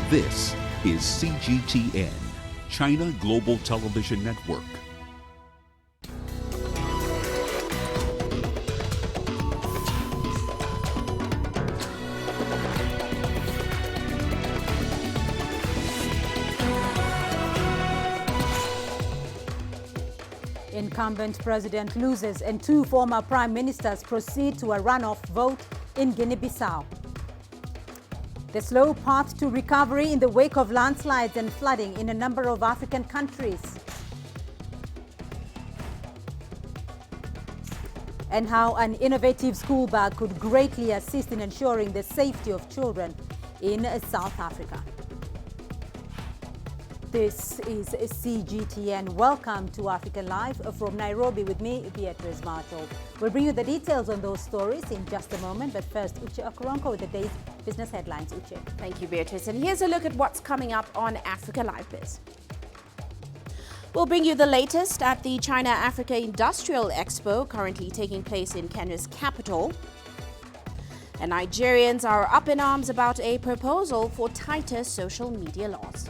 This is CGTN, China Global Television Network. Incumbent president loses and two former prime ministers proceed to a runoff vote in Guinea-Bissau. The slow path to recovery in the wake of landslides and flooding in a number of African countries. And how an innovative school bag could greatly assist in ensuring the safety of children in South Africa. This is CGTN. Welcome to Africa Live from Nairobi with me, Beatrice Marshall. We'll bring you the details on those stories in just a moment, but first, Uche Okuronko with the day's business headlines. Uche. Thank you, Beatrice. And here's a look at what's coming up on Africa Live Biz. We'll bring you the latest at the China-Africa Industrial Expo, currently taking place in Kenya's capital. And Nigerians are up in arms about a proposal for tighter social media laws.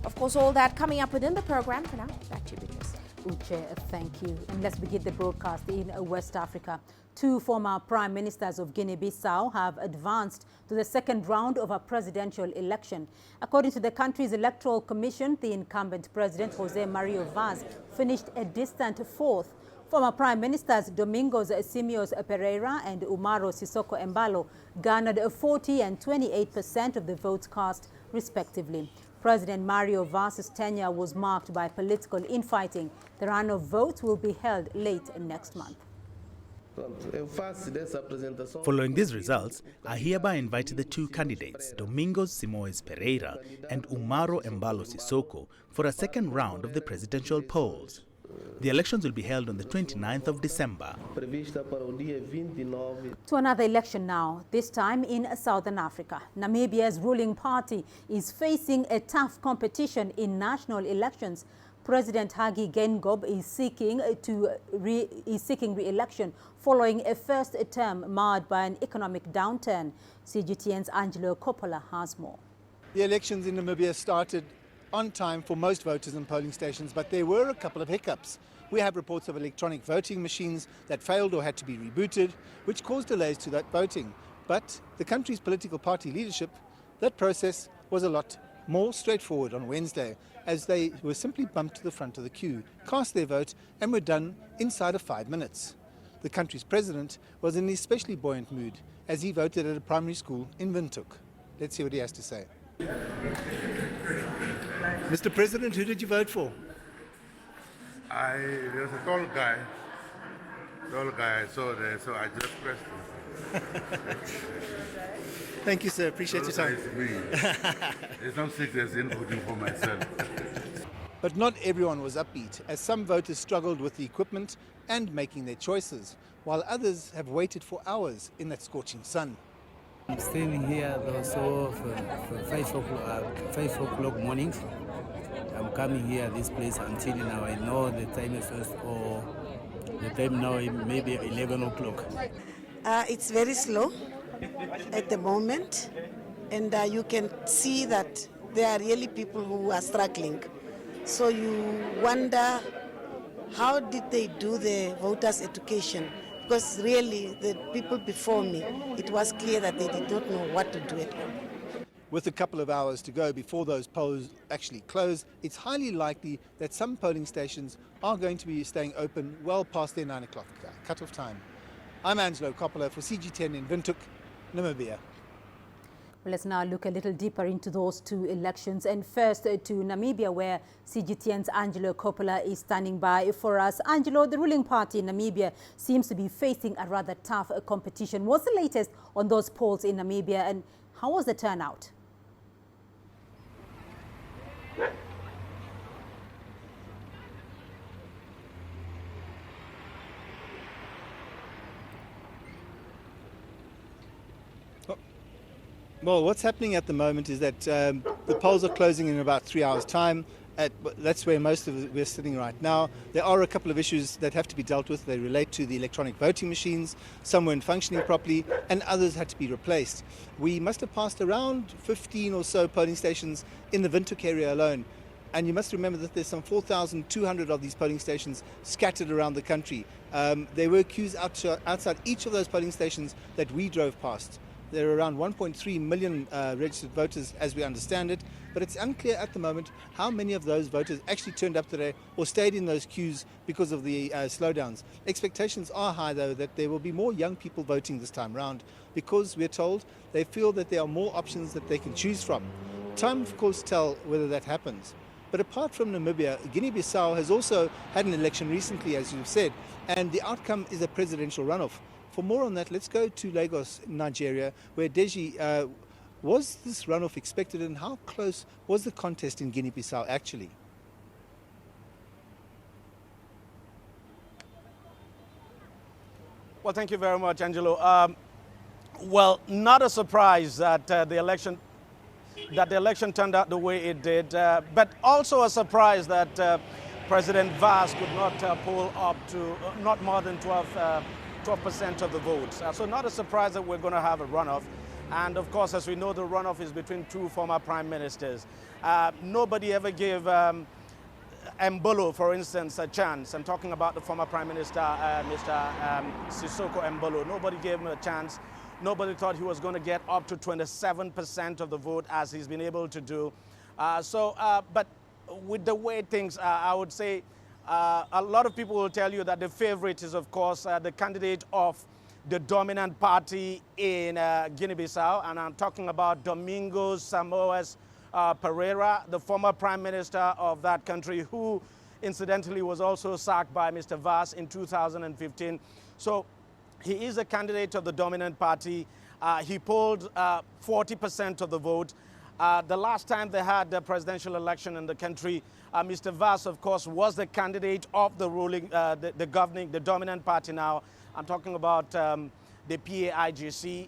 Of course, all that coming up within the program. For now, back to you, Beatrice. Uche, thank you. And let's begin the broadcast in West Africa. Two former prime ministers of Guinea-Bissau have advanced to the second round of a presidential election. According to the country's electoral commission, the incumbent president, Jose Mario Vaz, finished a distant fourth. Former Prime Ministers Domingos Simios Pereira and Umaro Sissoco Embalo garnered 40% and 28% of the votes cast, respectively. President Mario Vaz's tenure was marked by political infighting. The round of votes will be held late next month. Following these results, I hereby invited the two candidates, Domingos Simoes Pereira and Umaro Embalo Sissoco, for a second round of the presidential polls. The elections will be held on the 29th of December. To another election now, this time in Southern Africa. Namibia's ruling party is facing a tough competition in national elections. President Hage Geingob is seeking re-election following a first term marred by an economic downturn. CGTN's Angelo Coppola has more. The elections in Namibia started on time for most voters and polling stations, but there were a couple of hiccups. We have reports of electronic voting machines that failed or had to be rebooted, which caused delays to that voting. But the country's political party leadership, that process was a lot more straightforward on Wednesday, as they were simply bumped to the front of the queue, cast their vote, and were done inside of 5 minutes. The country's president was in an especially buoyant mood as he voted at a primary school in Windhoek. Let's see what he has to say. Mr. President, who did you vote for? There was a tall guy I saw there, so I just pressed him. Thank you, sir. Appreciate your time. There's no secrets in voting for myself. But not everyone was upbeat, as some voters struggled with the equipment and making their choices, while others have waited for hours in that scorching sun. I'm staying here also for 5 o'clock mornings. I'm coming here this place until now. I know the time is first, or the time now maybe 11 o'clock. It's very slow at the moment, and you can see that there are really people who are struggling. So you wonder, how did they do the voters' education? Because really, the people before me, it was clear that they did not know what to do at all. With a couple of hours to go before those polls actually close, it's highly likely that some polling stations are going to be staying open well past their 9 o'clock cut-off time. I'm Angelo Coppola for CGTN in Windhoek, Namibia. Well, let's now look a little deeper into those two elections. And first to Namibia, where CGTN's Angelo Coppola is standing by for us. Angelo, the ruling party in Namibia seems to be facing a rather tough competition. What's the latest on those polls in Namibia, and how was the turnout? Well, what's happening at the moment is that the polls are closing in about 3 hours' time, That's where most of we're sitting right now. There are a couple of issues that have to be dealt with. They relate to the electronic voting machines. Some weren't functioning properly, and others had to be replaced. We must have passed around 15 or so polling stations in the Windhoek area alone. And you must remember that there's some 4,200 of these polling stations scattered around the country. There were queues outside each of those polling stations that we drove past. There are around 1.3 million registered voters as we understand it, but it's unclear at the moment how many of those voters actually turned up today or stayed in those queues because of the slowdowns. Expectations are high, though, that there will be more young people voting this time round because we're told they feel that there are more options that they can choose from. Time, of course, tell whether that happens. But apart from Namibia, Guinea-Bissau has also had an election recently, as you've said, and the outcome is a presidential runoff. For more on that, let's go to Lagos, Nigeria, where Deji, was this runoff expected and how close was the contest in Guinea-Bissau actually? Well, thank you very much, Angelo. Well, not a surprise that the election turned out the way it did, but also a surprise that President Vaz could not poll up to not more than 12% of the votes. So not a surprise that we're going to have a runoff. And of course, as we know, the runoff is between two former prime ministers. Nobody ever gave Embolo, for instance, a chance. I'm talking about the former prime minister, Mr. Sissoko Embolo. Nobody gave him a chance. Nobody thought he was going to get up to 27% of the vote, as he's been able to do. But with the way things are, I would say a lot of people will tell you that the favorite is, of course, the candidate of the dominant party in Guinea-Bissau, and I'm talking about Domingos Simoes Pereira, the former prime minister of that country, who incidentally was also sacked by Mr. Vaz in 2015. So he is a candidate of the dominant party. He polled 40% of the vote. The last time they had the presidential election in the country, Mr. Vaz, of course, was the candidate of the ruling, the dominant party now. I'm talking about the PAIGC.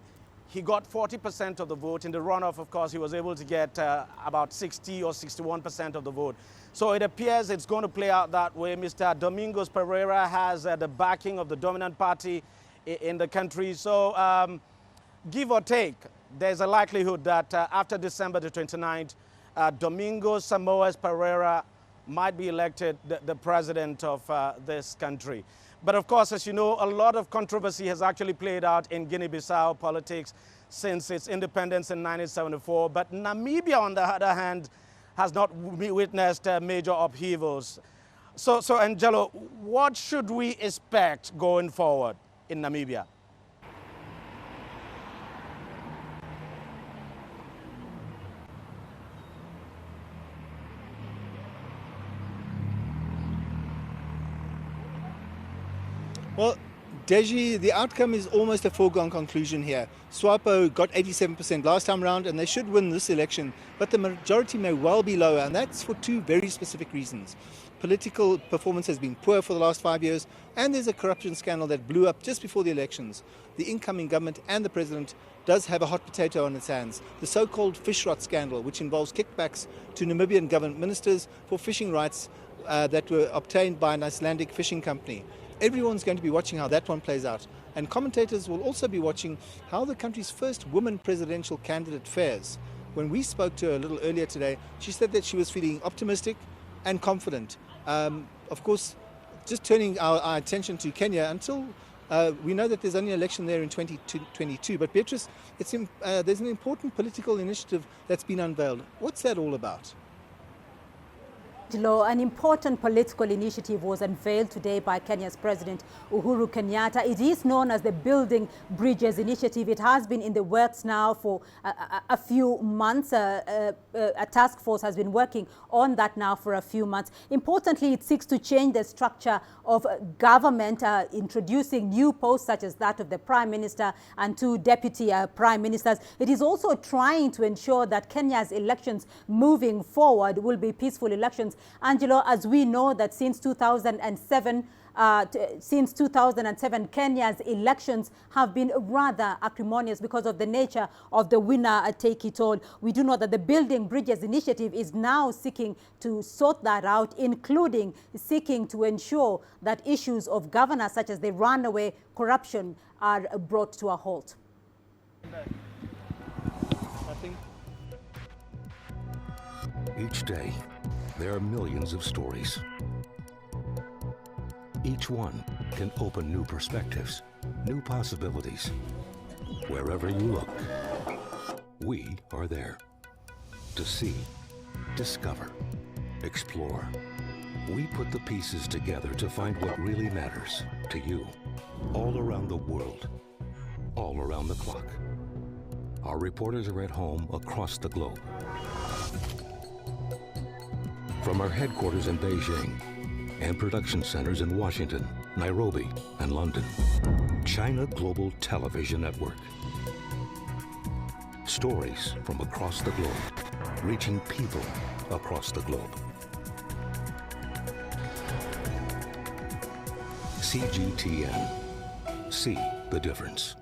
He got 40% of the vote. In the runoff, of course, he was able to get about 60 or 61% of the vote. So it appears it's going to play out that way. Mr. Domingos Pereira has the backing of the dominant party in the country. So give or take, there's a likelihood that after December the 29th, Domingos Simoes Pereira might be elected the president of this country. But of course, as you know, a lot of controversy has actually played out in Guinea-Bissau politics since its independence in 1974. But Namibia, on the other hand, has not witnessed major upheavals. So Angelo, what should we expect going forward in Namibia? Well, Deji, the outcome is almost a foregone conclusion here. SWAPO got 87% last time round, and they should win this election, but the majority may well be lower, and that's for two very specific reasons. Political performance has been poor for the last 5 years, and there's a corruption scandal that blew up just before the elections. The incoming government and the president does have a hot potato on its hands, the so-called fish rot scandal, which involves kickbacks to Namibian government ministers for fishing rights that were obtained by an Icelandic fishing company. Everyone's going to be watching how that one plays out. And commentators will also be watching how the country's first woman presidential candidate fares. When we spoke to her a little earlier today, she said that she was feeling optimistic and confident. Of course, just turning our attention to Kenya until we know that there's only an election there in 2022. But Beatrice, there's an important political initiative that's been unveiled. What's that all about? An important political initiative was unveiled today by Kenya's President Uhuru Kenyatta. It is known as the Building Bridges Initiative. It has been in the works now for a few months. A task force has been working on that now for a few months. Importantly, it seeks to change the structure of government, introducing new posts such as that of the Prime Minister and two Deputy Prime Ministers. It is also trying to ensure that Kenya's elections moving forward will be peaceful elections Angelo, as we know that since 2007, Kenya's elections have been rather acrimonious because of the nature of the winner-take-it-all. We do know that the Building Bridges initiative is now seeking to sort that out, including seeking to ensure that issues of governance such as the runaway corruption are brought to a halt. Each day, there are millions of stories. Each one can open new perspectives, new possibilities. Wherever you look, we are there to see, discover, explore. We put the pieces together to find what really matters to you, all around the world, all around the clock. Our reporters are at home across the globe. From our headquarters in Beijing and production centers in Washington, Nairobi, and London, China Global Television Network. Stories from across the globe, reaching people across the globe. CGTN. See the difference.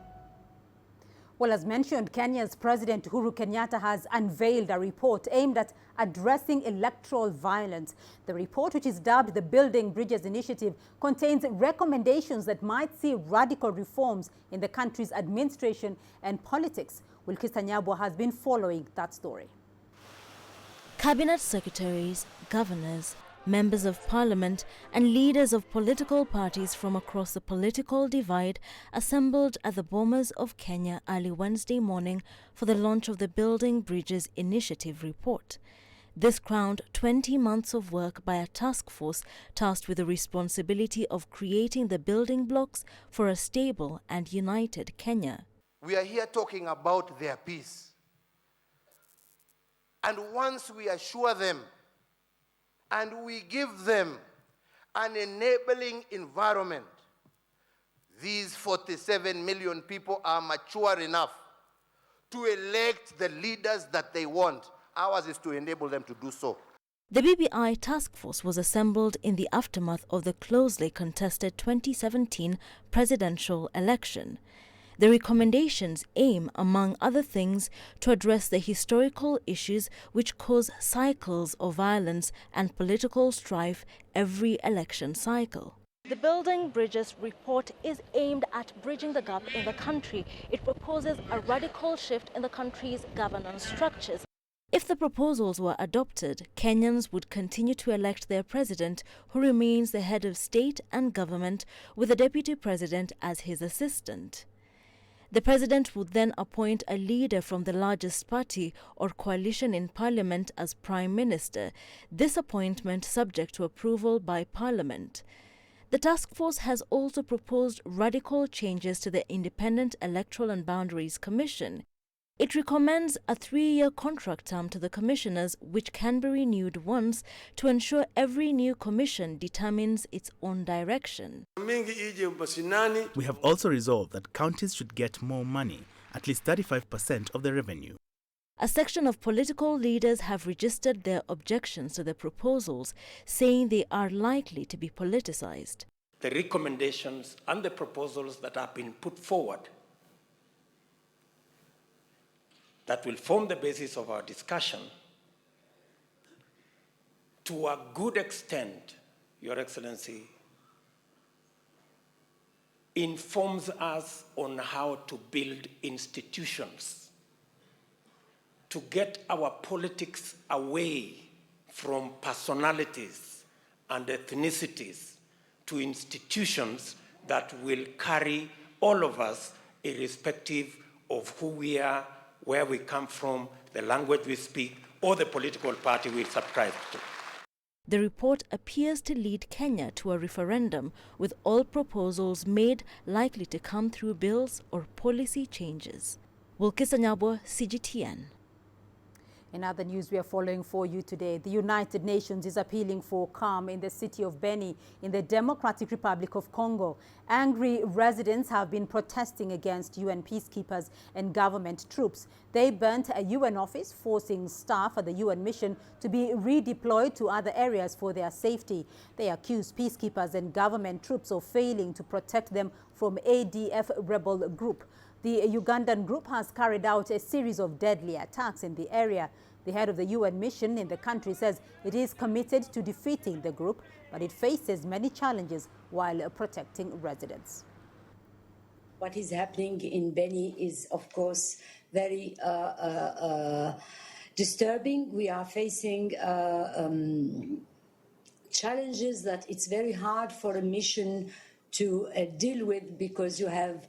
Well, as mentioned, Kenya's President Uhuru Kenyatta has unveiled a report aimed at addressing electoral violence. The report, which is dubbed the Building Bridges Initiative, contains recommendations that might see radical reforms in the country's administration and politics. Wilkista Nyabwa has been following that story. Cabinet secretaries, governors, members of parliament and leaders of political parties from across the political divide assembled at the Bomas of Kenya early Wednesday morning for the launch of the Building Bridges Initiative report. This crowned 20 months of work by a task force tasked with the responsibility of creating the building blocks for a stable and united Kenya. We are here talking about their peace. And once we assure them and we give them an enabling environment, these 47 million people are mature enough to elect the leaders that they want. Ours is to enable them to do so. The BBI task force was assembled in the aftermath of the closely contested 2017 presidential election. The recommendations aim, among other things, to address the historical issues which cause cycles of violence and political strife every election cycle. The Building Bridges report is aimed at bridging the gap in the country. It proposes a radical shift in the country's governance structures. If the proposals were adopted, Kenyans would continue to elect their president, who remains the head of state and government, with the deputy president as his assistant. The president would then appoint a leader from the largest party or coalition in parliament as prime minister, this appointment subject to approval by parliament. The task force has also proposed radical changes to the Independent Electoral and Boundaries Commission. It recommends a 3-year contract term to the commissioners, which can be renewed once, to ensure every new commission determines its own direction. We have also resolved that counties should get more money, at least 35% of the revenue. A section of political leaders have registered their objections to the proposals, saying they are likely to be politicized. The recommendations and the proposals that have been put forward that will form the basis of our discussion, to a good extent, Your Excellency, informs us on how to build institutions, to get our politics away from personalities and ethnicities to institutions that will carry all of us, irrespective of who we are, where we come from, the language we speak, or the political party we subscribe to. The report appears to lead Kenya to a referendum, with all proposals made likely to come through bills or policy changes. Wilkista Nyabwa, CGTN. In other news we are following for you today, the United Nations is appealing for calm in the city of Beni in the Democratic Republic of Congo. Angry residents have been protesting against UN peacekeepers and government troops. They burnt a UN office, forcing staff at the UN mission to be redeployed to other areas for their safety. They accuse peacekeepers and government troops of failing to protect them from ADF rebel group. The Ugandan group has carried out a series of deadly attacks in the area. The head of the UN mission in the country says it is committed to defeating the group, but it faces many challenges while protecting residents. What is happening in Beni is, of course, very disturbing. We are facing challenges that it's very hard for a mission to deal with, because you have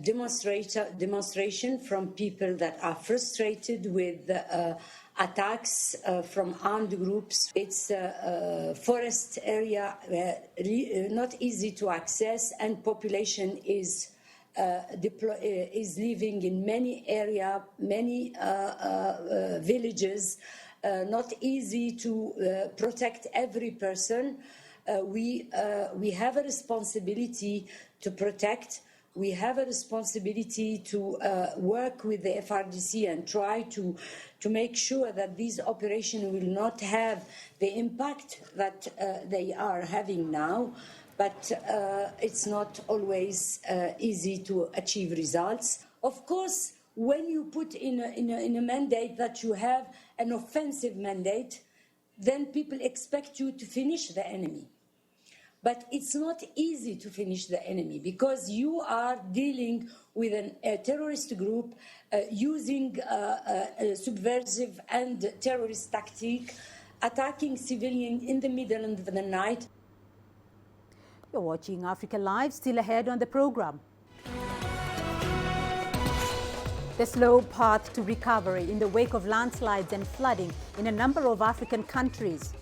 demonstration from people that are frustrated with attacks from armed groups. It's a forest area, not easy to access, and population is living in many areas, many villages. Not easy to protect every person. We have a responsibility to protect. We have a responsibility to work with the FRDC and try to make sure that these operations will not have the impact that they are having now. But it's not always easy to achieve results. Of course, when you put in a mandate that you have an offensive mandate, then people expect you to finish the enemy. But it's not easy to finish the enemy, because you are dealing with a terrorist group using a subversive and terrorist tactic, attacking civilians in the middle of the night. You're watching Africa Live, still ahead on the program. The slow path to recovery in the wake of landslides and flooding in a number of African countries.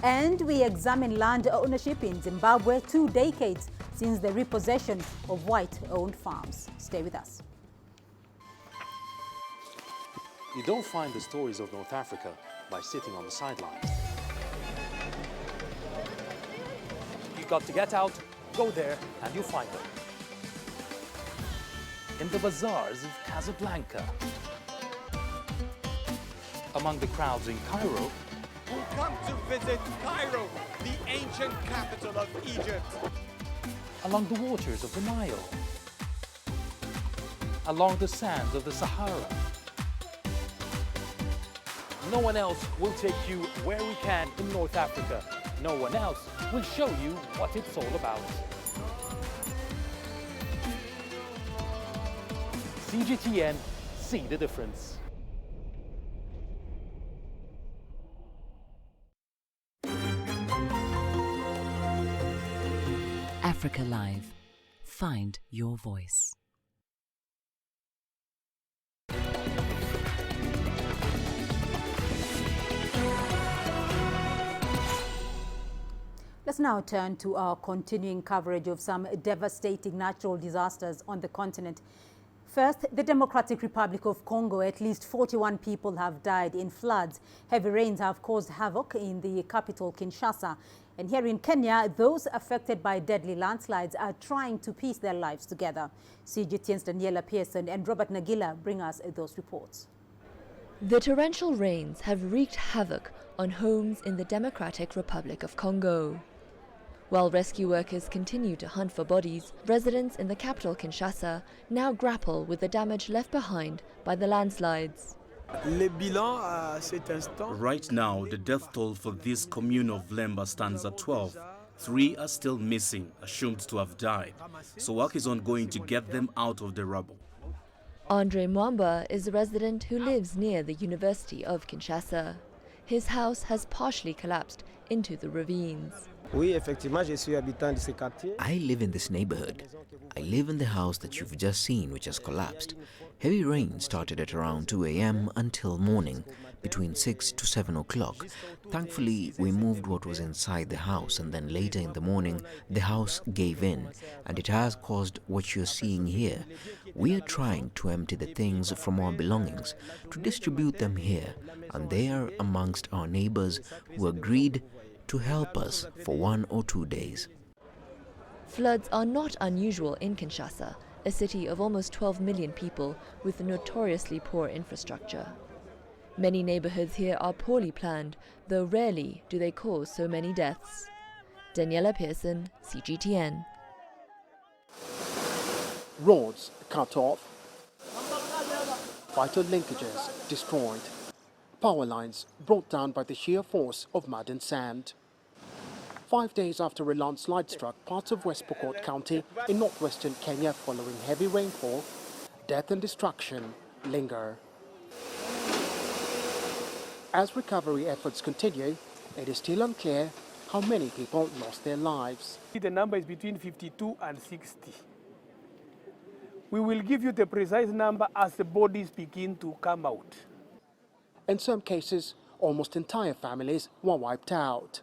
And we examine land ownership in Zimbabwe, 2 decades since the repossession of white-owned farms. Stay with us. You don't find the stories of North Africa by sitting on the sidelines. You've got to get out, go there, and you'll find them. In the bazaars of Casablanca, among the crowds in Cairo, who come to visit Cairo, the ancient capital of Egypt. Along the waters of the Nile, along the sands of the Sahara. No one else will take you where we can in North Africa. No one else will show you what it's all about. CGTN, see the difference. Africa Live. Find your voice. Let's now turn to our continuing coverage of some devastating natural disasters on the continent. First, the Democratic Republic of Congo. At least 41 people have died in floods. Heavy rains have caused havoc in the capital, Kinshasa. And here in Kenya, those affected by deadly landslides are trying to piece their lives together. CGTN's Daniela Pearson and Robert Nagila bring us those reports. The torrential rains have wreaked havoc on homes in the Democratic Republic of Congo. While rescue workers continue to hunt for bodies, residents in the capital Kinshasa now grapple with the damage left behind by the landslides. Right now, the death toll for this commune of Lemba stands at 12. 3 are still missing, assumed to have died. So work is ongoing to get them out of the rubble. Andre Mwamba is a resident who lives near the University of Kinshasa. His house has partially collapsed into the ravines. I live in this neighborhood. I live in the house that you've just seen, which has collapsed. Heavy rain started at around 2 a.m. until morning, between 6 to 7 o'clock. Thankfully, we moved what was inside the house, and then later in the morning, the house gave in, and it has caused what you're seeing here. We are trying to empty the things from our belongings, to distribute them here, and they are amongst our neighbors who agreed to help us for 1 or 2 days. Floods are not unusual in Kinshasa, a city of almost 12 million people with notoriously poor infrastructure. Many neighborhoods here are poorly planned, though rarely do they cause so many deaths. Daniela Pearson, CGTN. Roads cut off, vital linkages destroyed, power lines brought down by the sheer force of mud and sand. 5 days after a landslide struck parts of West Pokot County in northwestern Kenya following heavy rainfall, death and destruction linger. As recovery efforts continue, it is still unclear how many people lost their lives. The number is between 52 and 60. We will give you the precise number as the bodies begin to come out. In some cases, almost entire families were wiped out.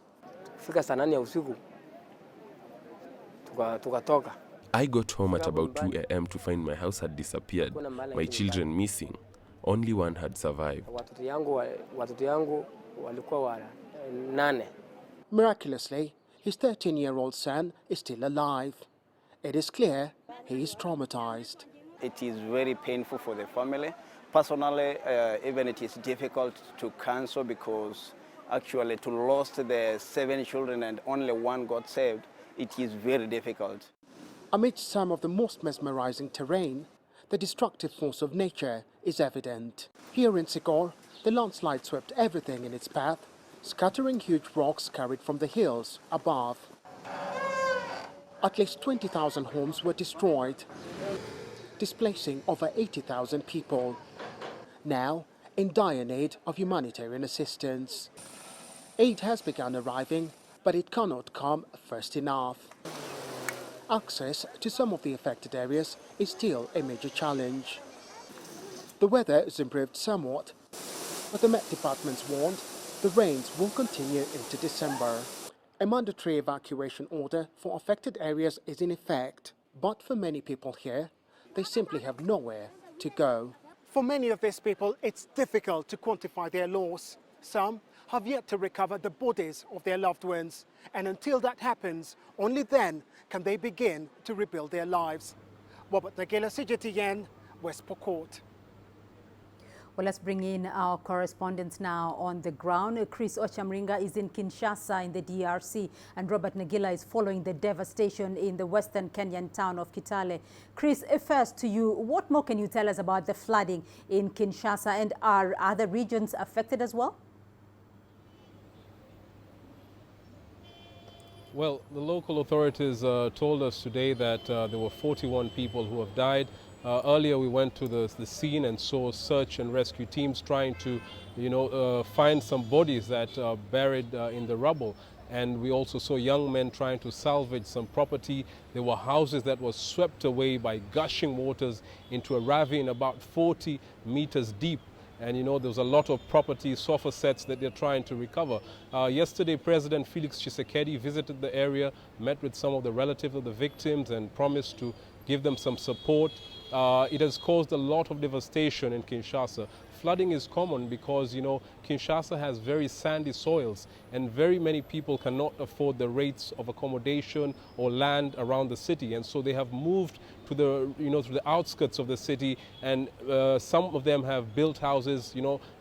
I got home at about 2 a.m. to find my house had disappeared, my children missing. Only one had survived. Miraculously, his 13-year-old son is still alive. It is clear he is traumatized. It is very painful for the family. Personally, even it is difficult to cancel because actually to lose the 7 children and only one got saved, it is very difficult. Amidst some of the most mesmerizing terrain, the destructive force of nature is evident. Here in Sikor, the landslide swept everything in its path, scattering huge rocks carried from the hills above. At least 20,000 homes were destroyed, displacing over 80,000 people, now in dire need of humanitarian assistance. Aid has begun arriving, but it cannot come fast enough. Access to some of the affected areas is still a major challenge. The weather has improved somewhat, but the Met Department's warned the rains will continue into December. A mandatory evacuation order for affected areas is in effect, but for many people here, they simply have nowhere to go. For many of these people, it's difficult to quantify their loss. Some have yet to recover the bodies of their loved ones, and until that happens, only then can they begin to rebuild their lives. Robert Nagela, CGTN, West Pokot. Well, let's bring in our correspondents now on the ground. Chris Ochamringa is in Kinshasa in the DRC, and Robert Nagila is following the devastation in the western Kenyan town of Kitale. Chris, first to you, what more can you tell us about the flooding in Kinshasa, and are other regions affected as well? Well, the local authorities told us today that there were 41 people who have died. Earlier we went to the scene and saw search and rescue teams trying to, find some bodies that are buried in the rubble. And we also saw young men trying to salvage some property. There were houses that were swept away by gushing waters into a ravine about 40 meters deep. And there was a lot of property, sofa sets that they're trying to recover. Yesterday, President Felix Tshisekedi visited the area, met with some of the relatives of the victims and promised to give them some support. It has caused a lot of devastation in Kinshasa. Flooding is common because, Kinshasa has very sandy soils and very many people cannot afford the rates of accommodation or land around the city. And so they have moved to the, to the outskirts of the city, and some of them have built houses,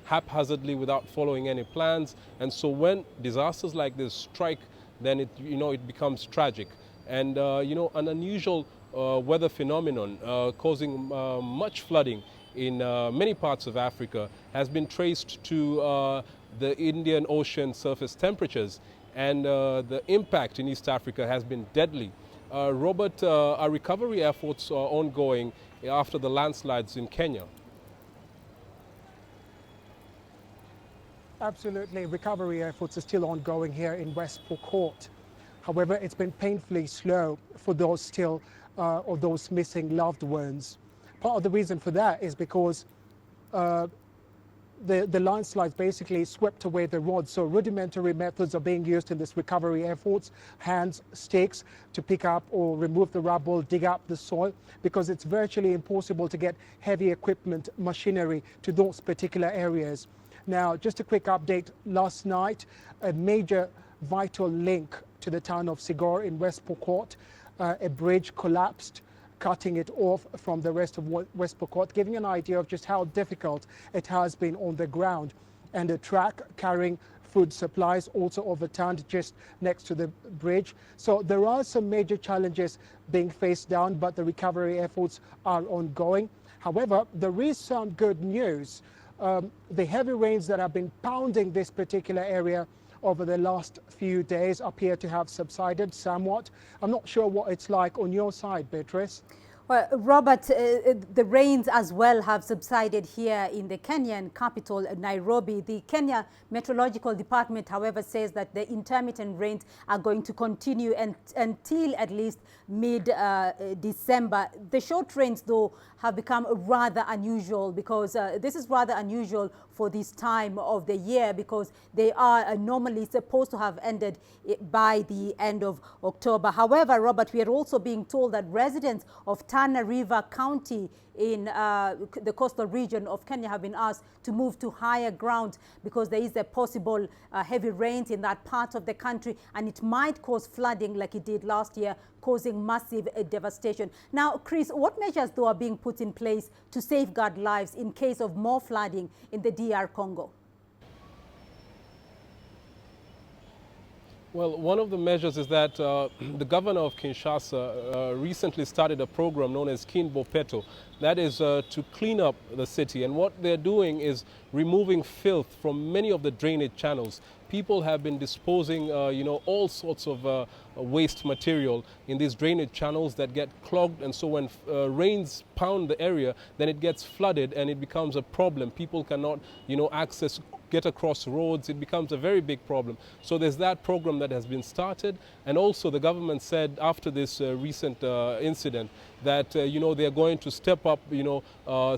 haphazardly without following any plans. And so when disasters like this strike, then it becomes tragic. And, an unusual weather phenomenon causing much flooding in many parts of Africa has been traced to the Indian Ocean surface temperatures, and the impact in East Africa has been deadly. Robert, our recovery efforts are ongoing after the landslides in Kenya. Absolutely, recovery efforts are still ongoing here in West Pokot. However, it's been painfully slow for those still or those missing loved ones. Part of the reason for that is because the landslides basically swept away the roads, so rudimentary methods are being used in this recovery efforts, hands, sticks to pick up or remove the rubble, dig up the soil, because it's virtually impossible to get heavy equipment, machinery to those particular areas. Now, just a quick update, last night, a major vital link to the town of Sigor in West Pokot, a bridge collapsed, cutting it off from the rest of West Pokot, giving an idea of just how difficult it has been on the ground. And a truck carrying food supplies also overturned just next to the bridge. So there are some major challenges being faced down, but the recovery efforts are ongoing. However, there is some good news. The heavy rains that have been pounding this particular area over the last few days appear to have subsided somewhat. I'm not sure what it's like on your side, Beatrice. Well, Robert, the rains as well have subsided here in the Kenyan capital, Nairobi. The Kenya Meteorological Department, however, says that the intermittent rains are going to continue until at least mid-December. The short rains, though, have become rather unusual because this is rather unusual for this time of the year because they are normally supposed to have ended by the end of October. However, Robert, we are also being told that residents of Tana River County in the coastal region of Kenya have been asked to move to higher ground because there is a possible heavy rains in that part of the country, and it might cause flooding like it did last year, causing massive devastation. Now, Chris, what measures though are being put in place to safeguard lives in case of more flooding in the DR Congo? Well, one of the measures is that the governor of Kinshasa recently started a program known as Kinbo Peto. That is to clean up the city. And what they're doing is removing filth from many of the drainage channels. People have been disposing, all sorts of waste material in these drainage channels that get clogged. And so when rains pound the area, then it gets flooded and it becomes a problem. People cannot, get across roads. It becomes a very big problem. So there's that program that has been started. And also the government said after this recent incident that, they're going to step up,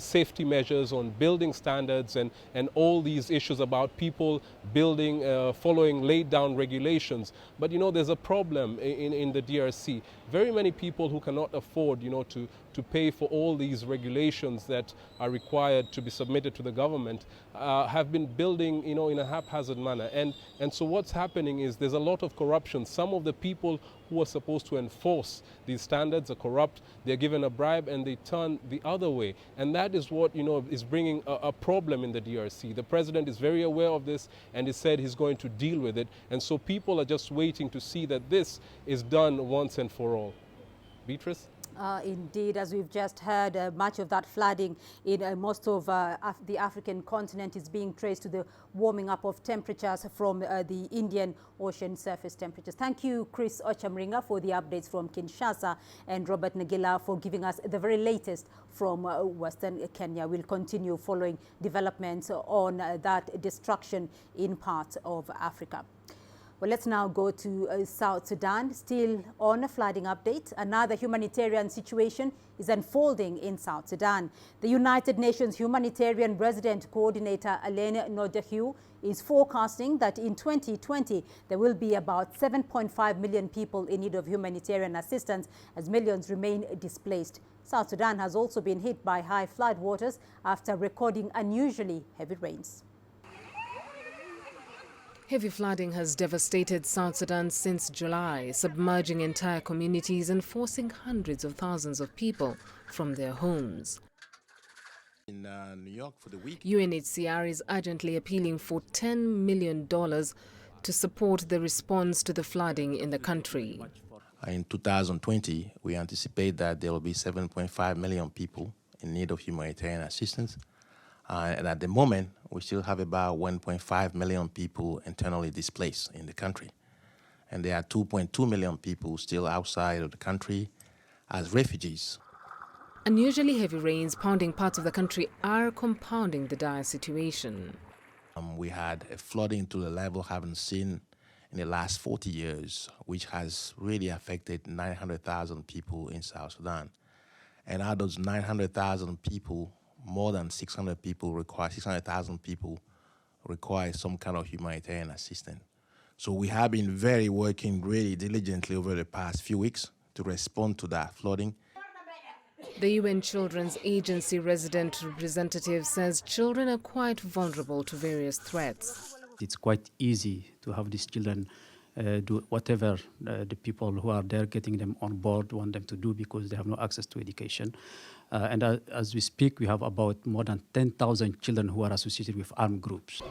safety measures on building standards and all these issues about people building, following laid down regulations. But, there's a problem in the DRC. Very many people who cannot afford, to pay for all these regulations that are required to be submitted to the government have been building, in a haphazard manner. And so what's happening is there's a lot of corruption. Some of the people who are supposed to enforce these standards are corrupt. They're given a bribe and they turn the other way. And that is what, is bringing a problem in the DRC. The president is very aware of this and he said he's going to deal with it. And so people are just waiting to see that this is done once and for all. Beatrice? Indeed, as we've just heard, much of that flooding in most of the African continent is being traced to the warming up of temperatures from the Indian Ocean surface temperatures. Thank you, Chris Ochamringa, for the updates from Kinshasa, and Robert Nagila for giving us the very latest from Western Kenya. We'll continue following developments on that destruction in parts of Africa. Well, let's now go to South Sudan. Still on a flooding update, another humanitarian situation is unfolding in South Sudan. The United Nations Humanitarian Resident Coordinator Alain Nodahiu is forecasting that in 2020 there will be about 7.5 million people in need of humanitarian assistance as millions remain displaced. South Sudan has also been hit by high flood waters after recording unusually heavy rains. Heavy flooding has devastated South Sudan since July, submerging entire communities and forcing hundreds of thousands of people from their homes. In New York for the week, UNHCR is urgently appealing for $10 million to support the response to the flooding in the country. In 2020, we anticipate that there will be 7.5 million people in need of humanitarian assistance. And at the moment, we still have about 1.5 million people internally displaced in the country. And there are 2.2 million people still outside of the country as refugees. Unusually heavy rains pounding parts of the country are compounding the dire situation. We had a flooding to the level haven't seen in the last 40 years, which has really affected 900,000 people in South Sudan. And out of those 900,000 people, more than 600,000 people require some kind of humanitarian assistance. So we have been working really diligently over the past few weeks to respond to that flooding. The UN Children's Agency resident representative says children are quite vulnerable to various threats. It's quite easy to have these children do whatever the people who are there getting them on board want them to do because they have no access to education. And as we speak, we have about more than 10,000 children who are associated with armed groups.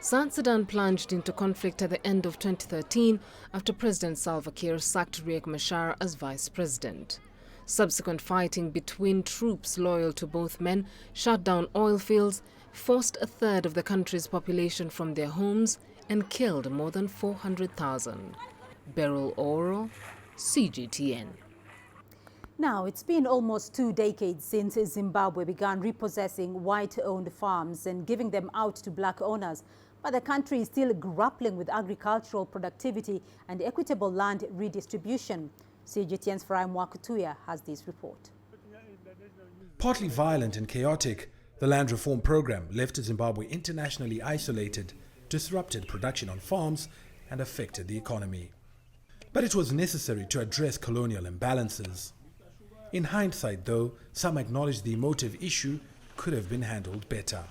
South Sudan plunged into conflict at the end of 2013 after President Salva Kiir sacked Riek Machar as vice president. Subsequent fighting between troops loyal to both men shut down oil fields, forced a third of the country's population from their homes, and killed more than 400,000. Beryl Oro, CGTN. Now, it's been almost 2 decades since Zimbabwe began repossessing white-owned farms and giving them out to black owners. But the country is still grappling with agricultural productivity and equitable land redistribution. CGTN's Farai Mwakutuya has this report. Partly violent and chaotic, the land reform program left Zimbabwe internationally isolated, disrupted production on farms, and affected the economy. But it was necessary to address colonial imbalances. In hindsight, though, some acknowledge the emotive issue could have been handled better.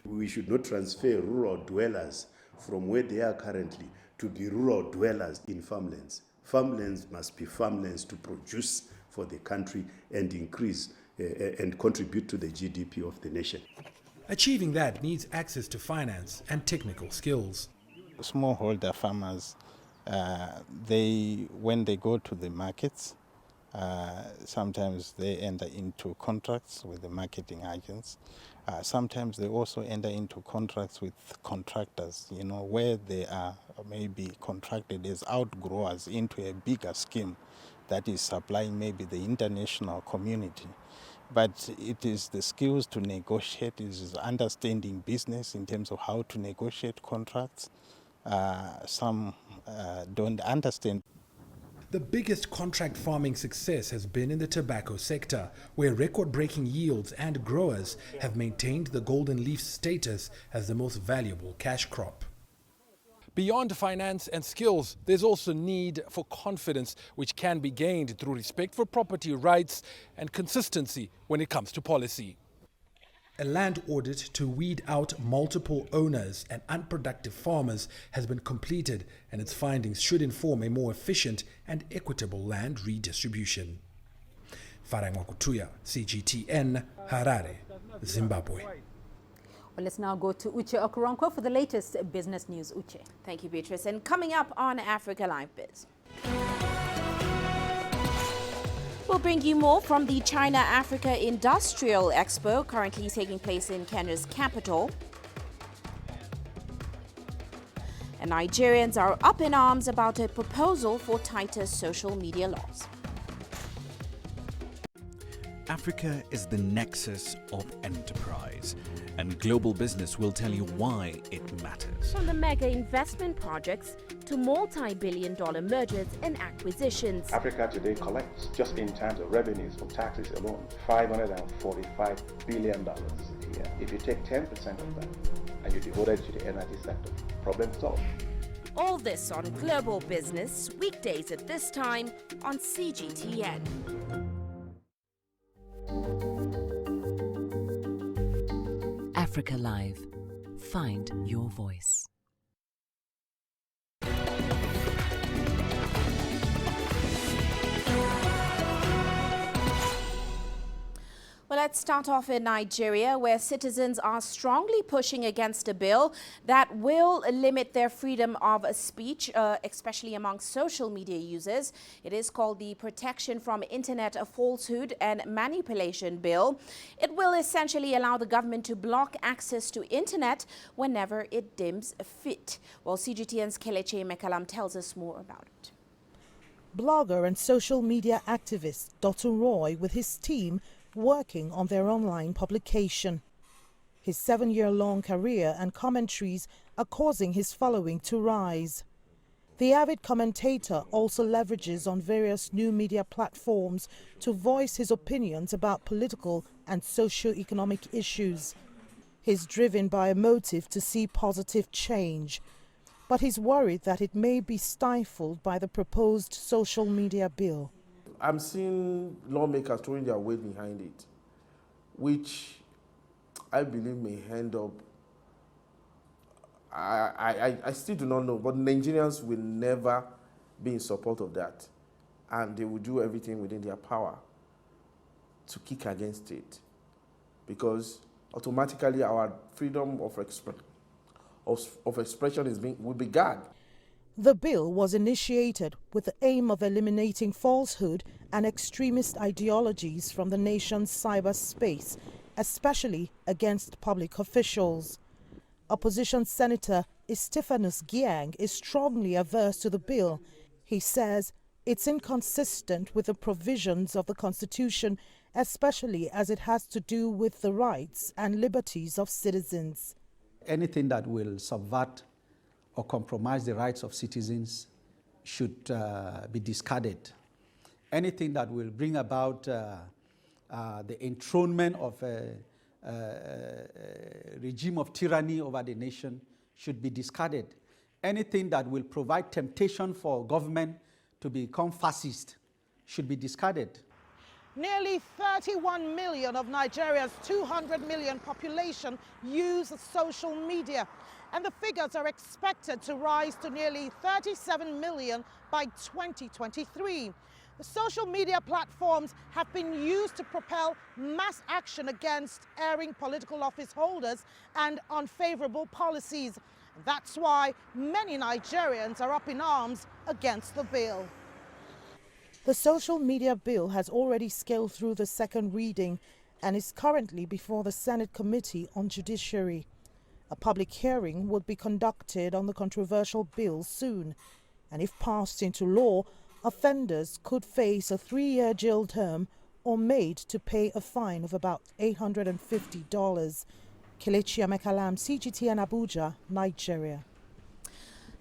We should not transfer rural dwellers from where they are currently to be rural dwellers in farmlands. Farmlands must be farmlands to produce for the country and increase and contribute to the GDP of the nation. Achieving that needs access to finance and technical skills. Smallholder farmers, when they go to the markets, sometimes they enter into contracts with the marketing agents. Sometimes they also enter into contracts with contractors, where they are maybe contracted as outgrowers into a bigger scheme that is supplying maybe the international community. But it is the skills to negotiate, it is understanding business in terms of how to negotiate contracts. Some don't understand. The biggest contract farming success has been in the tobacco sector, where record-breaking yields and growers have maintained the golden leaf status as the most valuable cash crop. Beyond finance and skills, there's also need for confidence, which can be gained through respect for property rights and consistency when it comes to policy. A land audit to weed out multiple owners and unproductive farmers has been completed, and its findings should inform a more efficient and equitable land redistribution. Farai Mwakutuya, CGTN, Harare, Zimbabwe. Well, let's now go to Uche Okoronkwo for the latest business news. Uche. Thank you, Beatrice. And coming up on Africa Live Biz, we'll bring you more from the China-Africa Industrial Expo currently taking place in Kenya's capital. And Nigerians are up in arms about a proposal for tighter social media laws. Africa is the nexus of enterprise, and global business will tell you why it matters. From the mega investment projects to multi-billion-dollar mergers and acquisitions. Africa today collects, just in terms of revenues from taxes alone, $545 billion a year. If you take 10% of that and you devote it to the energy sector, problem solved. All this on Global Business, weekdays at this time on CGTN. Africa Live. Find your voice. Well, let's start off in Nigeria, where citizens are strongly pushing against a bill that will limit their freedom of speech, especially among social media users. It is called the Protection from Internet Falsehood and Manipulation Bill. It will essentially allow the government to block access to internet whenever it deems fit. Well, CGTN's Kelechi Mekalam tells us more about it. Blogger and social media activist Dr. Roy with his team working on their online publication. His 7-year-long career and commentaries are causing his following to rise. The avid commentator also leverages on various new media platforms to voice his opinions about political and socio-economic issues. He's driven by a motive to see positive change, but he's worried that it may be stifled by the proposed social media bill. I'm seeing lawmakers throwing their weight behind it, which I believe may end up, I still do not know, but Nigerians will never be in support of that. And they will do everything within their power to kick against it, because automatically our freedom of expression will be gagged. The bill was initiated with the aim of eliminating falsehood and extremist ideologies from the nation's cyberspace, especially against public officials. Opposition Senator Stephanus Gyang is strongly averse to the bill. He says it's inconsistent with the provisions of the Constitution, especially as it has to do with the rights and liberties of citizens. Anything that will subvert or compromise the rights of citizens should be discarded. Anything that will bring about the enthronement of a regime of tyranny over the nation should be discarded. Anything that will provide temptation for government to become fascist should be discarded. Nearly 31 million of Nigeria's 200 million population use social media, and the figures are expected to rise to nearly 37 million by 2023. The social media platforms have been used to propel mass action against erring political office holders and unfavorable policies. That's why many Nigerians are up in arms against the bill. The social media bill has already scaled through the second reading and is currently before the Senate Committee on Judiciary. A public hearing would be conducted on the controversial bill soon, and if passed into law, offenders could face a 3-year jail term or made to pay a fine of about $850. Kelechi Amekalam, CGT and Abuja, Nigeria.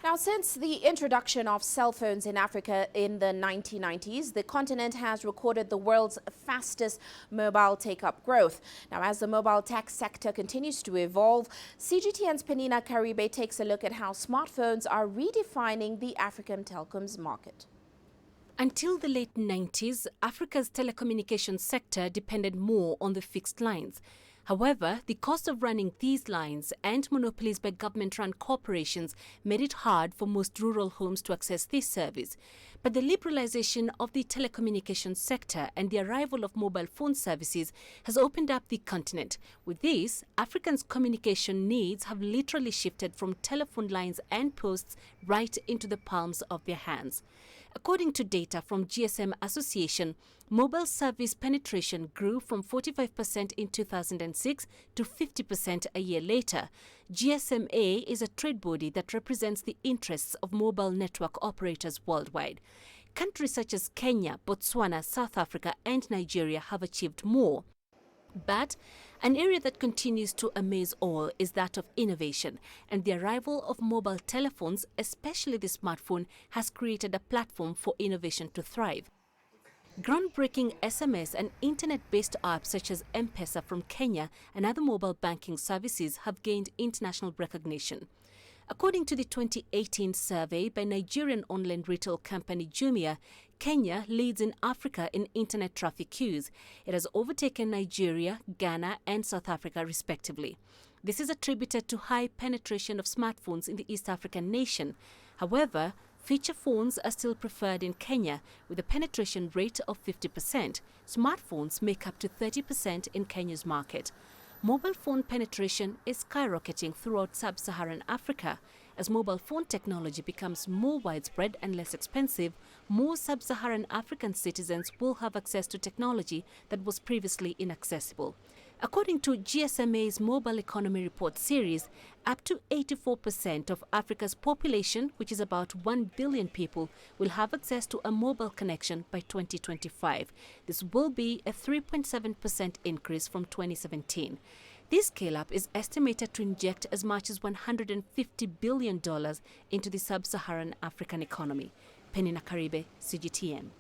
Now, since the introduction of cell phones in Africa in the 1990s, the continent has recorded the world's fastest mobile take-up growth. Now, as the mobile tech sector continues to evolve, CGTN's Penina Karibe takes a look at how smartphones are redefining the African telecoms market. Until the late 90s, Africa's telecommunications sector depended more on the fixed lines. However, the cost of running these lines and monopolies by government-run corporations made it hard for most rural homes to access this service. But the liberalization of the telecommunications sector and the arrival of mobile phone services has opened up the continent. With this, Africans' communication needs have literally shifted from telephone lines and posts right into the palms of their hands. According to data from GSM Association, mobile service penetration grew from 45% in 2006 to 50% a year later. GSMA is a trade body that represents the interests of mobile network operators worldwide. Countries such as Kenya, Botswana, South Africa and Nigeria have achieved more. But an area that continues to amaze all is that of innovation, and the arrival of mobile telephones, especially the smartphone, has created a platform for innovation to thrive. Groundbreaking SMS and internet-based apps such as M-Pesa from Kenya and other mobile banking services have gained international recognition. According to the 2018 survey by Nigerian online retail company Jumia, Kenya leads in Africa in internet traffic queues. It has overtaken Nigeria, Ghana and South Africa respectively. This is attributed to high penetration of smartphones in the East African nation. However, feature phones are still preferred in Kenya with a penetration rate of 50%. Smartphones make up to 30% in Kenya's market. Mobile phone penetration is skyrocketing throughout sub-Saharan Africa. As mobile phone technology becomes more widespread and less expensive, more sub-Saharan African citizens will have access to technology that was previously inaccessible. According to GSMA's Mobile Economy Report series, up to 84% of Africa's population, which is about 1 billion people, will have access to a mobile connection by 2025. This will be a 3.7% increase from 2017. This scale-up is estimated to inject as much as $150 billion into the sub-Saharan African economy. Penina Karibe, CGTN.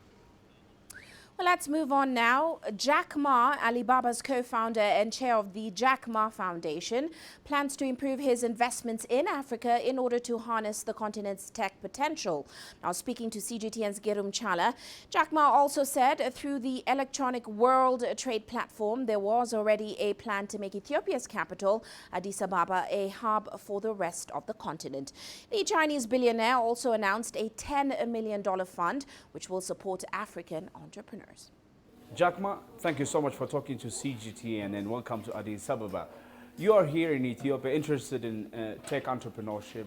Well, let's move on now. Jack Ma, Alibaba's co-founder and chair of the Jack Ma Foundation, plans to improve his investments in Africa in order to harness the continent's tech potential. Now, speaking to CGTN's Gerum Chala, Jack Ma also said through the Electronic World Trade Platform, there was already a plan to make Ethiopia's capital, Addis Ababa, a hub for the rest of the continent. The Chinese billionaire also announced a $10 million fund, which will support African entrepreneurs. Jack Ma, thank you so much for talking to CGTN and welcome to Addis Ababa. You are here in Ethiopia, interested in tech entrepreneurship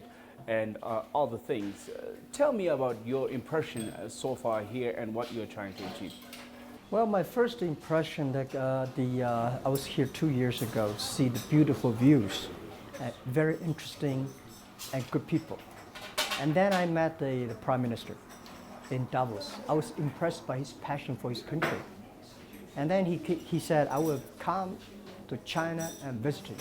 and other things. Tell me about your impression so far here and what you're trying to achieve. Well, my first impression that I was here 2 years ago to see the beautiful views, very interesting and good people. And then I met the Prime Minister in Davos. I was impressed by his passion for his country. And then he said, I will come to China and visit you.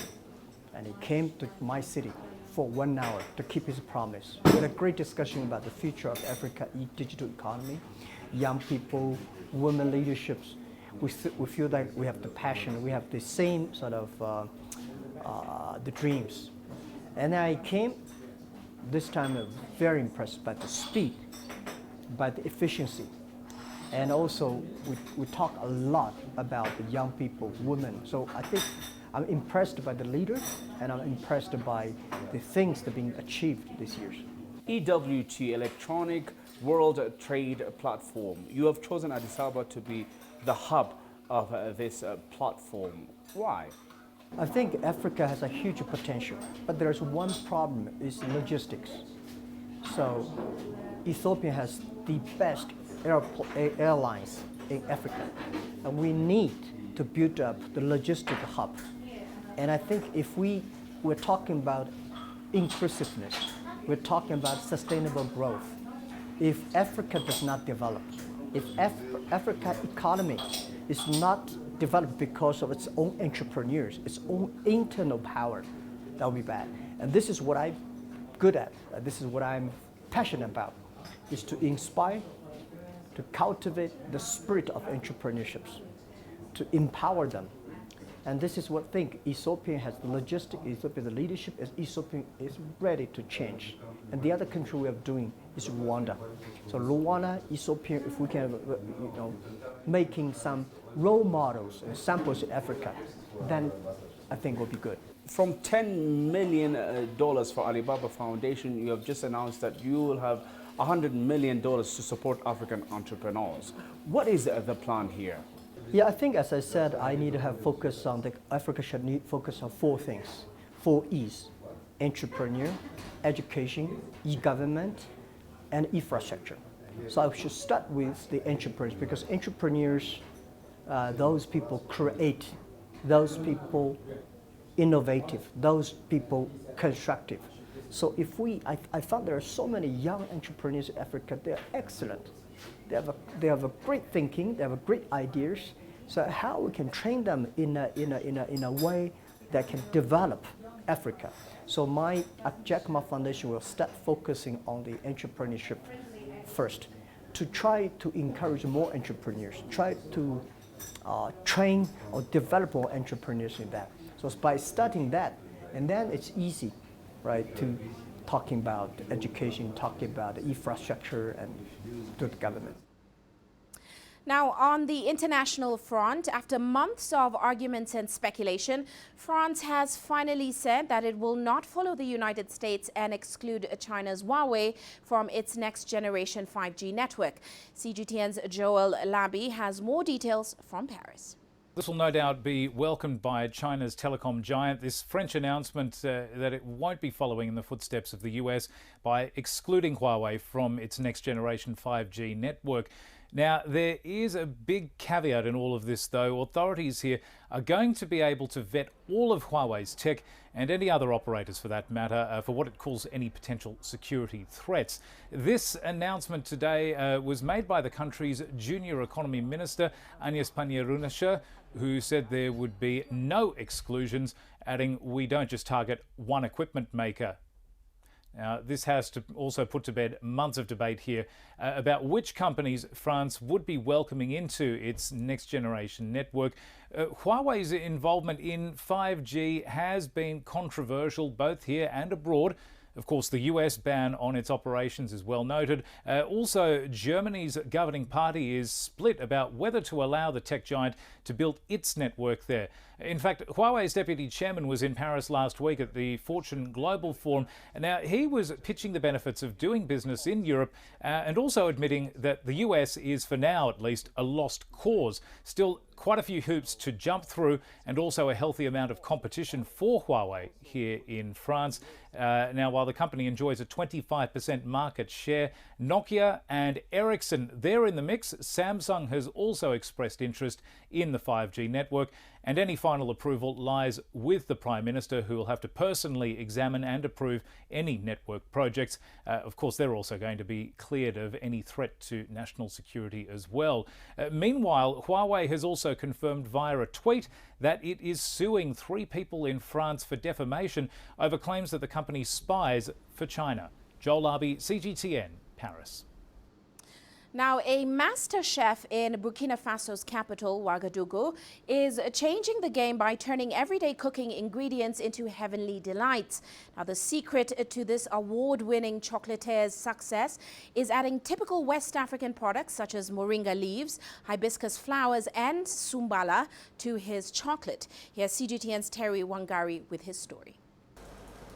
And he came to my city for 1 hour to keep his promise. We had a great discussion about the future of Africa digital economy, young people, women leaderships. We feel that we have the passion, we have the same sort of the dreams. And I came this time very impressed by the speed, by the efficiency. And also, we talk a lot about the young people, women. So I think I'm impressed by the leaders, and I'm impressed by the things that are being achieved this year. EWT, Electronic World Trade Platform. You have chosen Addis Ababa to be the hub of this platform. Why? I think Africa has a huge potential, but there's one problem, is logistics. So Ethiopia has the best airlines in Africa, and we need to build up the logistic hub. And I think if we're talking about inclusiveness, we're talking about sustainable growth. If Africa does not develop, if Africa economy is not developed because of its own entrepreneurs, its own internal power, that will be bad. And this is what I'm good at. This is what I'm passionate about, is to inspire, to cultivate the spirit of entrepreneurship, to empower them. And this is what I think Ethiopia has the logistics, Ethiopia the leadership, Ethiopia is ready to change. And the other country we are doing is Rwanda. So Rwanda, Ethiopia, if we can, making some role models and samples in Africa, then I think will be good. From $10 million for Alibaba Foundation, you have just announced that you will have $100 million to support African entrepreneurs. What is the plan here? Yeah, I think, as I said, I need to have focus on Africa should need focus on 4 things, 4 E's: entrepreneur, education, e-government, and infrastructure. So I should start with the entrepreneurs, because entrepreneurs, those people create, those people innovative, those people constructive. So if I found there are so many young entrepreneurs in Africa, they're excellent. They have a great thinking, they have great ideas. So how we can train them in a way that can develop Africa. So my Jack Ma Foundation will start focusing on the entrepreneurship first, to try to encourage more entrepreneurs, try to train or develop more entrepreneurs in that. So by starting that, and then it's easy, right, to talking about education, talking about infrastructure and to the government. Now, on the international front, after months of arguments and speculation, France has finally said that it will not follow the United States and exclude China's Huawei from its next generation 5G network. CGTN's Joel Labi has more details from Paris. This will no doubt be welcomed by China's telecom giant. This French announcement that it won't be following in the footsteps of the US by excluding Huawei from its next generation 5G network. Now, there is a big caveat in all of this, though. Authorities here are going to be able to vet all of Huawei's tech and any other operators for that matter for what it calls any potential security threats. This announcement today was made by the country's junior economy minister, Agnes Pannier-Runacher, who said there would be no exclusions, adding, "We don't just target one equipment maker." Now, this has to also put to bed months of debate here about which companies France would be welcoming into its next generation network. Huawei's involvement in 5G has been controversial both here and abroad. Of course, the US ban on its operations is well noted. Also, Germany's governing party is split about whether to allow the tech giant to build its network there. In fact, Huawei's deputy chairman was in Paris last week at the Fortune Global Forum. Now, he was pitching the benefits of doing business in Europe and also admitting that the US is, for now at least, a lost cause. Still, quite a few hoops to jump through and also a healthy amount of competition for Huawei here in France. Now, while the company enjoys a 25% market share, Nokia and Ericsson, they're in the mix. Samsung has also expressed interest in the 5G network, and any final approval lies with the Prime Minister, who will have to personally examine and approve any network projects. Of course, they're also going to be cleared of any threat to national security as well. Meanwhile, Huawei has also confirmed via a tweet that it is suing 3 people in France for defamation over claims that the company spies for China. Joel Arby, CGTN, Paris. Now, a master chef in Burkina Faso's capital, Ouagadougou, is changing the game by turning everyday cooking ingredients into heavenly delights. Now, the secret to this award-winning chocolatier's success is adding typical West African products such as moringa leaves, hibiscus flowers and sumbala to his chocolate. Here's CGTN's Terry Wangari with his story.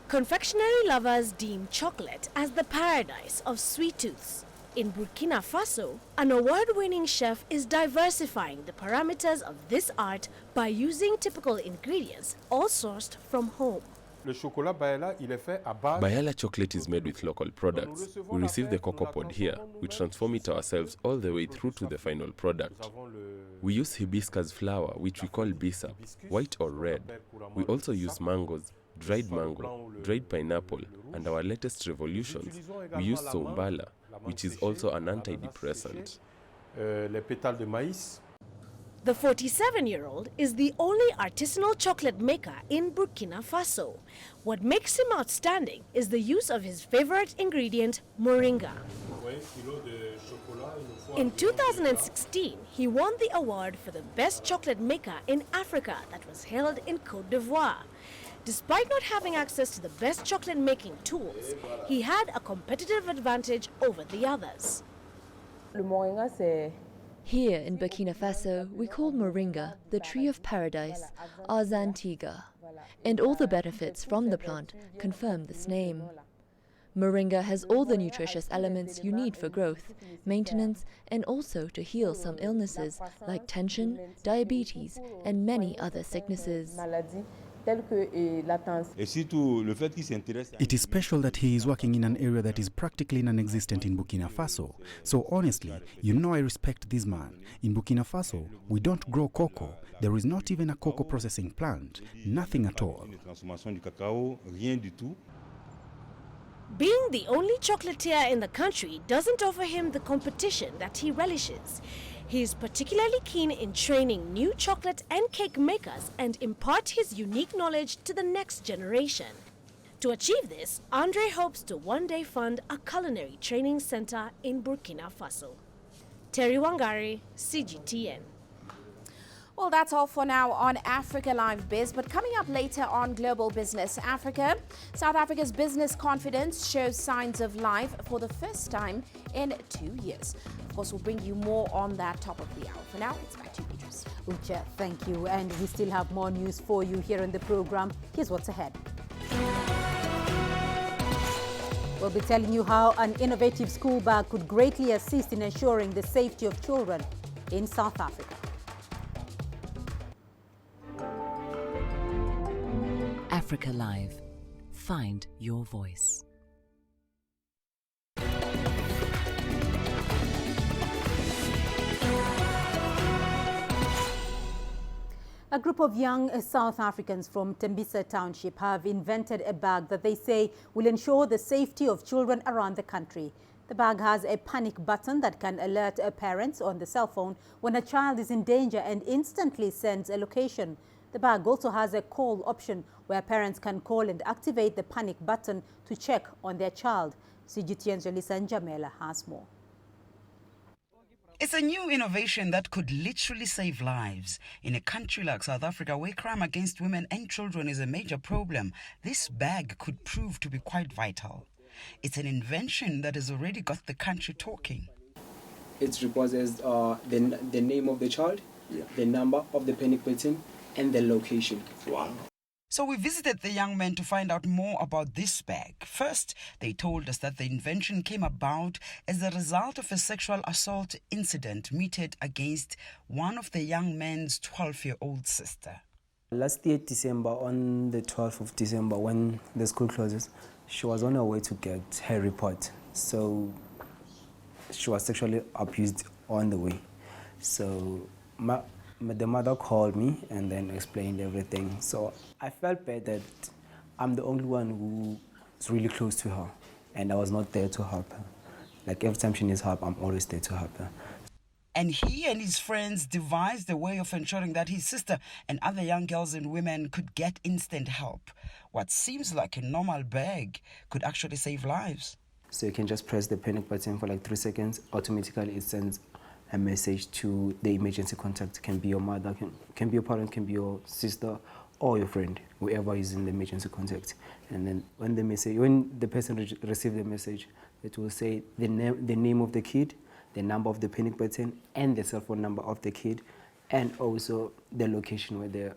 Confectionery lovers deem chocolate as the paradise of sweet tooths. In Burkina Faso, an award-winning chef is diversifying the parameters of this art by using typical ingredients all sourced from home. Bayala chocolate is made with local products. We receive the cocoa pod here. We transform it ourselves all the way through to the final product. We use hibiscus flower, which we call bisap, white or red. We also use mangoes, dried mango, dried pineapple, and our latest revolutions, we use sombala, which is also an antidepressant. The 47-year-old is the only artisanal chocolate maker in Burkina Faso. What makes him outstanding is the use of his favorite ingredient, moringa. In 2016, he won the award for the best chocolate maker in Africa that was held in Côte d'Ivoire. Despite not having access to the best chocolate making tools, he had a competitive advantage over the others. Here in Burkina Faso, we call moringa the tree of paradise, Arzantiga, and all the benefits from the plant confirm this name. Moringa has all the nutritious elements you need for growth, maintenance, and also to heal some illnesses like tension, diabetes, and many other sicknesses. It is special that he is working in an area that is practically non-existent in Burkina Faso. So honestly, I respect this man. In Burkina Faso, we don't grow cocoa. There is not even a cocoa processing plant. Nothing at all. Being the only chocolatier in the country doesn't offer him the competition that he relishes. He is particularly keen in training new chocolate and cake makers and impart his unique knowledge to the next generation. To achieve this, Andre hopes to one day fund a culinary training center in Burkina Faso. Terry Wangari, CGTN. Well, that's all for now on Africa Live Biz, but coming up later on Global Business Africa, South Africa's business confidence shows signs of life for the first time in 2 years. Of course, we'll bring you more on that top of the hour. For now, it's back to you, Beatrice. Uche, thank you. And we still have more news for you here in the program. Here's what's ahead. We'll be telling you how an innovative school bag could greatly assist in ensuring the safety of children in South Africa. Africa Live. Find your voice. A group of young South Africans from Tembisa Township have invented a bag that they say will ensure the safety of children around the country. The bag has a panic button that can alert parents on the cell phone when a child is in danger and instantly sends a location. The bag also has a call option where parents can call and activate the panic button to check on their child. CGTN's Jalisa Njamela has more. It's a new innovation that could literally save lives. In a country like South Africa, where crime against women and children is a major problem, this bag could prove to be quite vital. It's an invention that has already got the country talking. It records as the name of the child, the number of the panic button, and the location. Wow. So we visited the young men to find out more about this bag. First, they told us that the invention came about as a result of a sexual assault incident meted against one of the young men's 12-year-old sister. Last year, December, on the 12th of December, when the school closes, she was on her way to get her report. So she was sexually abused on the way. So the mother called me and then explained everything. So I felt bad that I'm the only one who's really close to her, and I was not there to help her. Like every time she needs help, I'm always there to help her. And he and his friends devised a way of ensuring that his sister and other young girls and women could get instant help. What seems like a normal bag could actually save lives. So you can just press the panic button for like 3 seconds. Automatically it sends a message to the emergency contact. Can be your mother, can be your parent, can be your sister or your friend, whoever is in the emergency contact. And then when the person receives the message, it will say the name of the kid, the number of the panic button, and the cell phone number of the kid, and also the location where the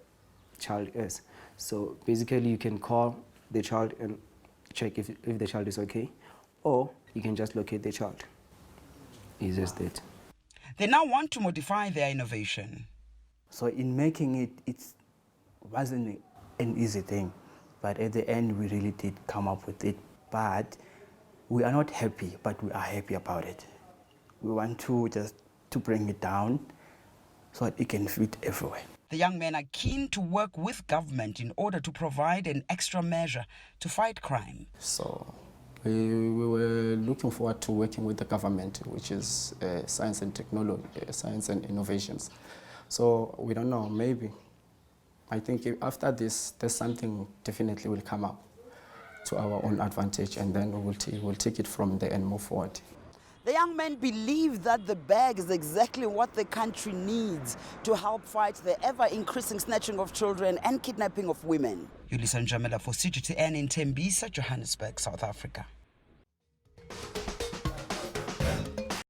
child is. So basically you can call the child and check if the child is okay, or you can just locate the child. It's just that. They now want to modify their innovation. So in making it, it wasn't an easy thing, but at the end we really did come up with it. But we are not happy, but we are happy about it. We want to just to bring it down so that it can fit everywhere. The young men are keen to work with government in order to provide an extra measure to fight crime. So we were looking forward to working with the government, which is science and technology, science and innovations. So we don't know, maybe. I think after this, there's something definitely will come up to our own advantage, and then we'll take it from there and move forward. The young men believe that the bag is exactly what the country needs to help fight the ever-increasing snatching of children and kidnapping of women. Yulisa Njamela for CGTN in Tembisa, Johannesburg, South Africa.